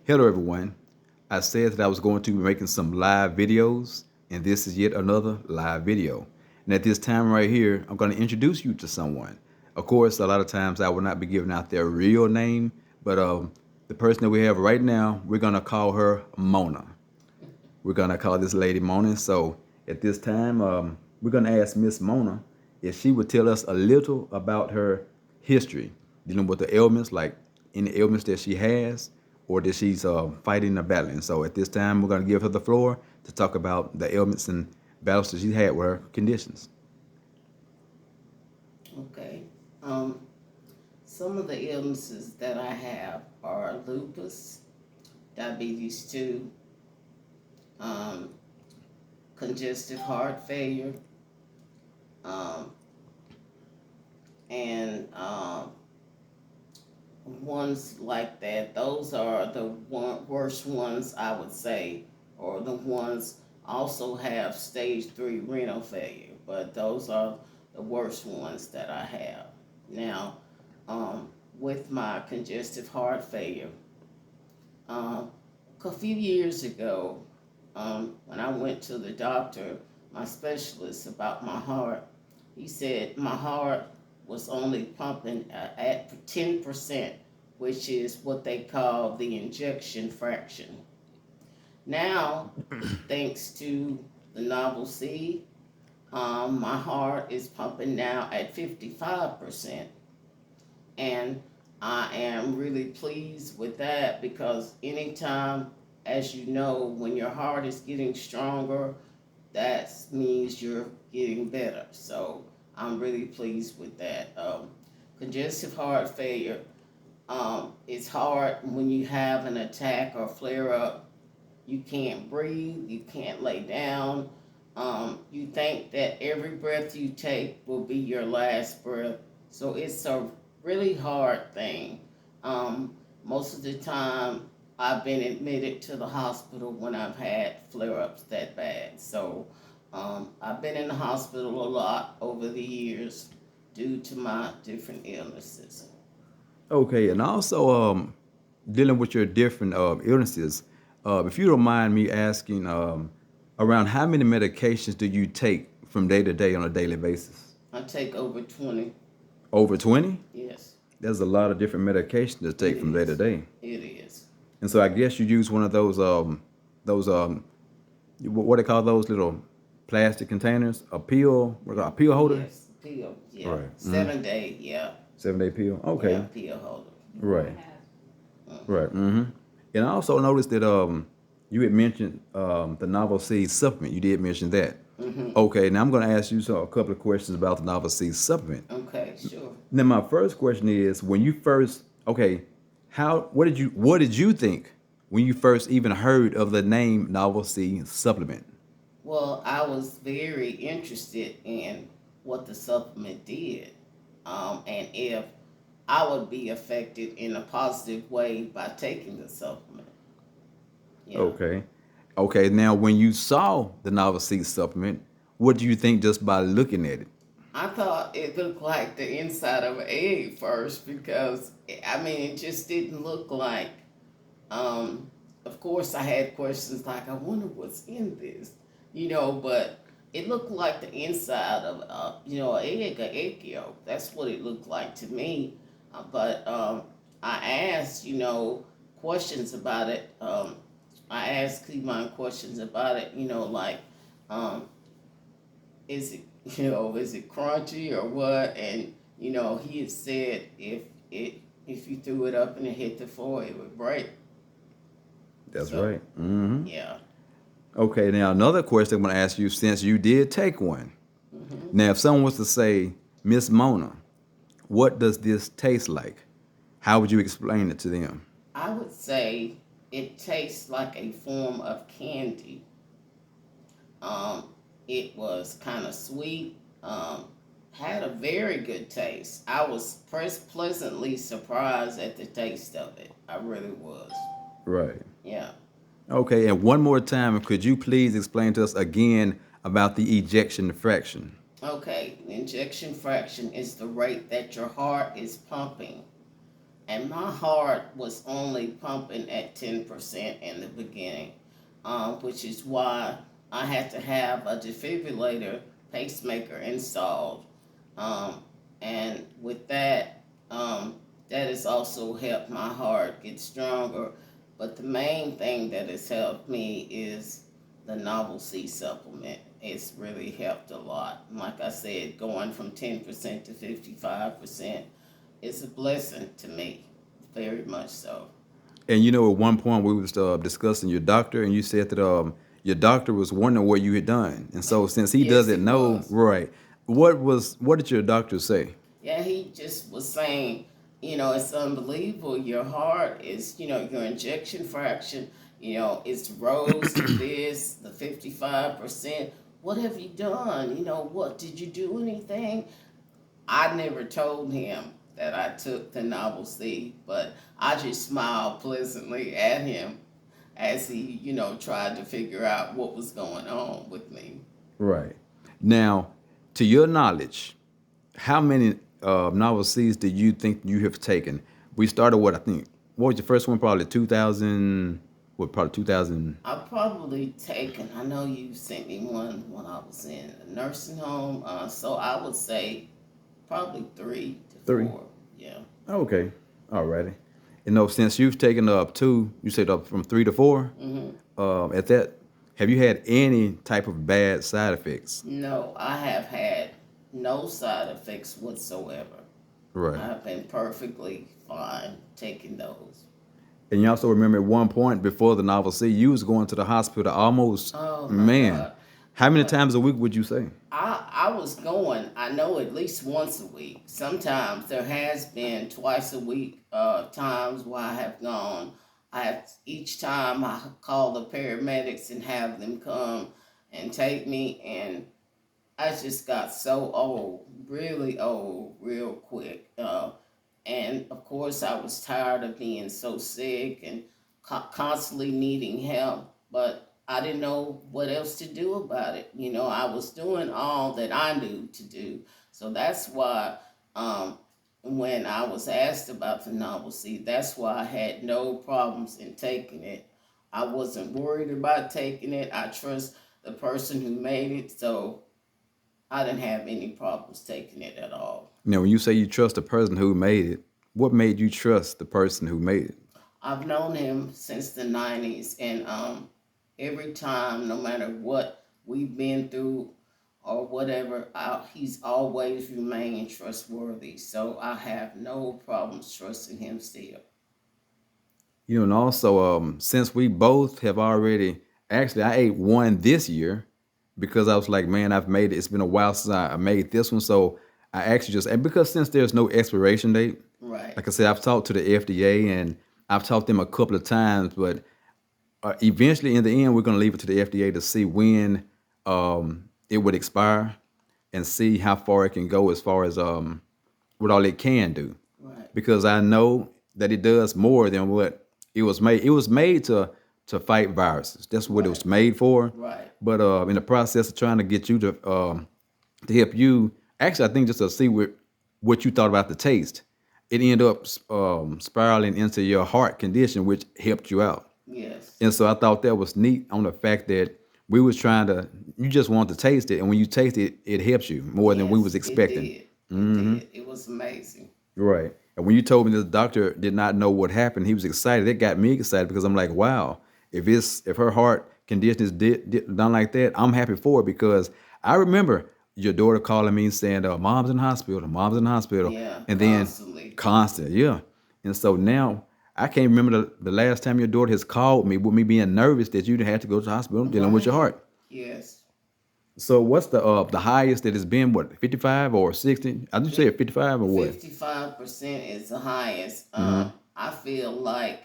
Hello, everyone. I said that I was going to be making some live videos, and this is yet another live video. And at this time right here, I'm going to introduce you to someone. Of course, a lot of times I will not be giving out their real name, but the person that we have right now, we're going to call her Mona. We're going to call this lady Mona. So at this time, we're going to ask Miss Mona if she would tell us a little about her history, dealing with the ailments, like any ailments that she has or that she's fighting or battling. So at this time, we're going to give her the floor to talk about the ailments and battles that she's had with her conditions. Okay. Um, some of the illnesses that I have are lupus, diabetes 2, um, congestive heart failure, um, and ones like that. Those are the worst ones, I would say, or the ones also have stage 3 renal failure, but those are the worst ones that I have. Now, um, with my congestive heart failure, um, a few years ago, when I went to the doctor, my specialist, about my heart, he said my heart was only pumping at 10%, which is what they call the ejection fraction. Now, thanks to the Novelc, my heart is pumping now at 55%. And I am really pleased with that because anytime, as you know, when your heart is getting stronger, that means you're getting better. So I'm really pleased with that. Congestive heart failure, it's hard when you have an attack or flare up. You can't breathe, you can't lay down. You think that every breath you take will be your last breath. So it's a really hard thing. Most of the time, I've been admitted to the hospital when I've had flare ups that bad. So I've been in the hospital a lot over the years due to my different illnesses. Okay, and also dealing with your different illnesses, if you don't mind me asking, around how many medications do you take from day to day on a daily basis? I take over 20. Over 20? Yes, There's a lot of different medications to it take from day to is. day. It is. And so I guess you use one of those what they call those little plastic containers, a pill holder. Yes, pill. Yeah, Right. 7 day. Yeah, 7 day pill. yeah, Okay. pill holder. Right. Hmm. Right. And I also noticed that you had mentioned the novel seed supplement. You did mention that. Hmm. Okay. Now I'm going to ask you a couple of questions about the novel seed supplement. Okay, sure. Now my first question is, when you first, okay, what did you think when you first even heard of the name novel seed supplement? Well, I was very interested in what the supplement did, and if I would be affected in a positive way by taking the supplement. Yeah. Okay. Okay. Now when you saw the novel seed supplement, what do you think just by looking at it? I thought it looked like the inside of an egg first because I mean it just didn't look like. Um, of course, I had questions like, I wonder what's in this, but it looked like the inside of an egg, an egg yolk. That's what it looked like to me. But I asked questions about it. I asked Cleveland questions about it. Like um, is it is it crunchy or what? And he had said if you threw it up and it hit the floor, it would break. That's So right. yeah. Okay. Now another question I'm going to ask you, since you did take one. Hmm. Now, if someone was to say, Miss Mona, what does this taste like? How would you explain it to them? I would say it tastes like a form of candy. Um, it was kind of sweet. Had a very good taste. I was pleasantly surprised at the taste of it. I really was. Right. Yeah. Okay. And one more time, could you please explain to us again about the ejection fraction? Okay. The injection fraction is the rate that your heart is pumping. and my heart was only pumping at 10% in the beginning, which is why I had to have a defibrillator pacemaker installed. Um, and with that, that has also helped my heart get stronger. But the main thing that has helped me is the Novel C supplement. It's really helped a lot. Like I said, going from 10% to 55% is a blessing to me, very much so. And at one point we was discussing your doctor, and you said that your doctor was wondering what you had done, and so since he Yes, doesn't he know, was. right? What did your doctor say? Yeah, he just was saying, it's unbelievable. Your heart is, your injection fraction, it's rose to this, the 55%. What have you done? What did you do anything? I never told him that I took the novel C, but I just smiled pleasantly at him as he, tried to figure out what was going on with me. Right. Now, to your knowledge, how many novel C's do you think you have taken? We started what I think. What was your first one? Probably 2000. What? Probably 2003. I've probably taken, I know you sent me one when I was in a nursing home, so I would say probably 3 to 4. Yeah. Okay. Alrighty. Since you've taken up two, you said up from 3 to 4. hmm At that, have you had any type of bad side effects? No, I have had no side effects whatsoever. Right. I've been perfectly fine taking those. And you also remember at one point before the novel C, you was going to the hospital almost, Oh my man. God. How many But times a week would you say? I was going, I know, at least once a week. Sometimes there has been twice a week times where I have gone. Each time I call the paramedics and have them come and take me, and I just got so old, really old, real quick. And of course, I was tired of being so sick and constantly needing help, but I didn't know what else to do about it. I was doing all that I knew to do. So that's why, um, when I was asked about the novelty, that's why I had no problems in taking it. I wasn't worried about taking it. I trust the person who made it, so I didn't have any problems taking it at all. When you say you trust the person who made it, what made you trust the person who made it? I've known him since the 90s, and every time, no matter what we've been through or whatever, he's always remained trustworthy. So I have no problems trusting him still. And also, since we both have already, actually, I ate one this year because I was like, man, I've made it. It's been a while since I made this one. So I actually just, and because since there's no expiration date, Right. like I said, I've talked to the FDA and I've talked to them a couple of times, but eventually in the end, we're going to leave it to the FDA to see when it would expire and see how far it can go as far as what all it can do. Right. Because I know that it does more than what it was made. It was made to fight viruses. That's what it Right. was made for. Right. But in the process of trying to get you to help you, actually, I think just to see what you thought about the taste, it ended up spiraling into your heart condition, which helped you out. Yes. And so I thought that was neat on the fact that we was trying to, you just want to taste it, and when you taste it, it helps you more than we was Yes, it expecting. did. It did. It was amazing. Right. And when you told me the doctor did not know what happened, he was excited. It got me excited because I'm like, wow, if her heart condition is done like that, I'm happy for it because I remember your daughter calling me and saying, "Mom's in the hospital, mom's in the hospital," Yeah, and then constantly. constant, yeah. And so now I can't remember the last time your daughter has called me with me being nervous that you had to go to the hospital dealing with your Right. heart. Yes. So what's the highest that has been? What, 55 or 60? I just say 55 or what? 55% is the highest. Hmm. I feel like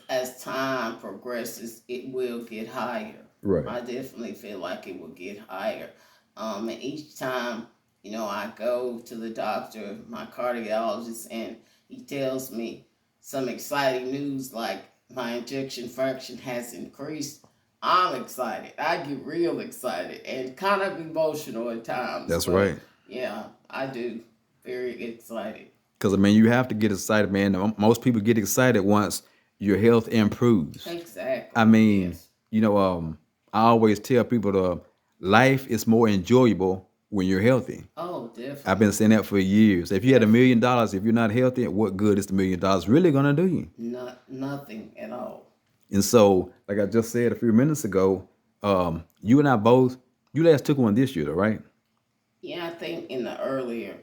as time progresses, it will get higher. Right. I definitely feel like it will get higher. And each time, I go to the doctor, my cardiologist, and he tells me some exciting news like my injection fraction has increased. I'm excited. I get real excited and kind of emotional at times, That's but right. yeah, I do. Very excited. Because I mean, you have to get excited, man. Most people get excited once your health improves. I Exactly. mean, Yes. you know, I always tell people the life is more enjoyable when you're healthy. Oh, I've been definitely. saying that for years. If you had Definitely. $1 million, if you're not healthy, what good is the $1 million really gonna do you? Not nothing at all. And so, like I just said a few minutes ago, you and I both, you last took one this year, though, right? Yeah, I think in the earlier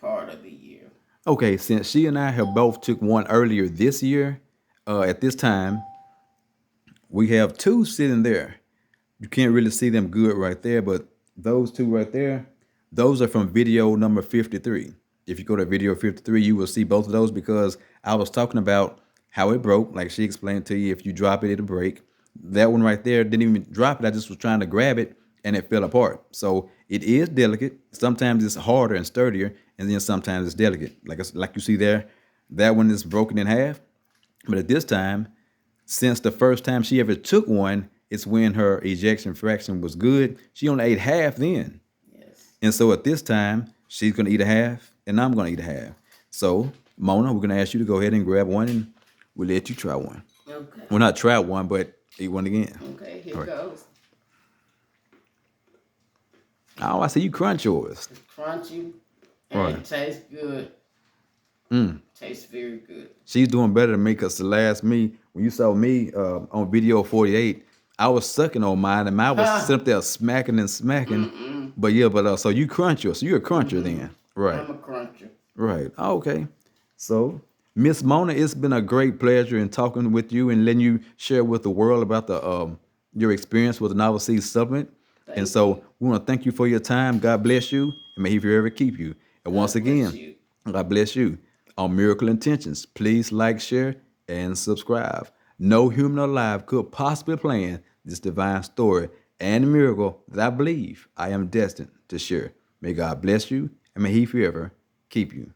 part of the year. Okay, since she and I have both took one earlier this year, at this time, we have two sitting there. You can't really see them good right there, but those two right there, those are from video number 53. If you go to video 53, you will see both of those because I was talking about how it broke. Like she explained to you, if you drop it, it'll break. That one right there didn't even drop it. I just was trying to grab it and it fell apart. So it is delicate. Sometimes it's harder and sturdier, and then sometimes it's delicate. Like you see there, that one is broken in half. But at this time, since the first time she ever took one, it's when her ejection fraction was good. She only ate half then. Yes. And so at this time, she's gonna eat a half, and I'm gonna eat a half. So, Mona, we're gonna ask you to go ahead and grab one, and we'll let you try one. Okay. Well, not try one, but eat one again. Okay, here All right. goes. Oh, I see you crunch yours. It's crunchy All and right. it tastes good. Mm. Tastes very good. She's doing better than me because the last me, when you saw me on video 48, I was sucking on mine and mine was Ha! sitting up there smacking and smacking. Mm-mm. But yeah, but so you crunch yours. So you're a cruncher Mm-hmm. then. Right. I'm a cruncher. Right. Oh, okay. So, Miss Mona, it's been a great pleasure in talking with you and letting you share with the world about the your experience with the Novel Seed supplement. And Thank you. so we want to thank you for your time. God bless you, and may He forever keep you. And once God bless again, you. God bless you. On Miracle Intentions, please like, share, and subscribe. No human alive could possibly plan this divine story and miracle that I believe I am destined to share. May God bless you, and may He forever keep you.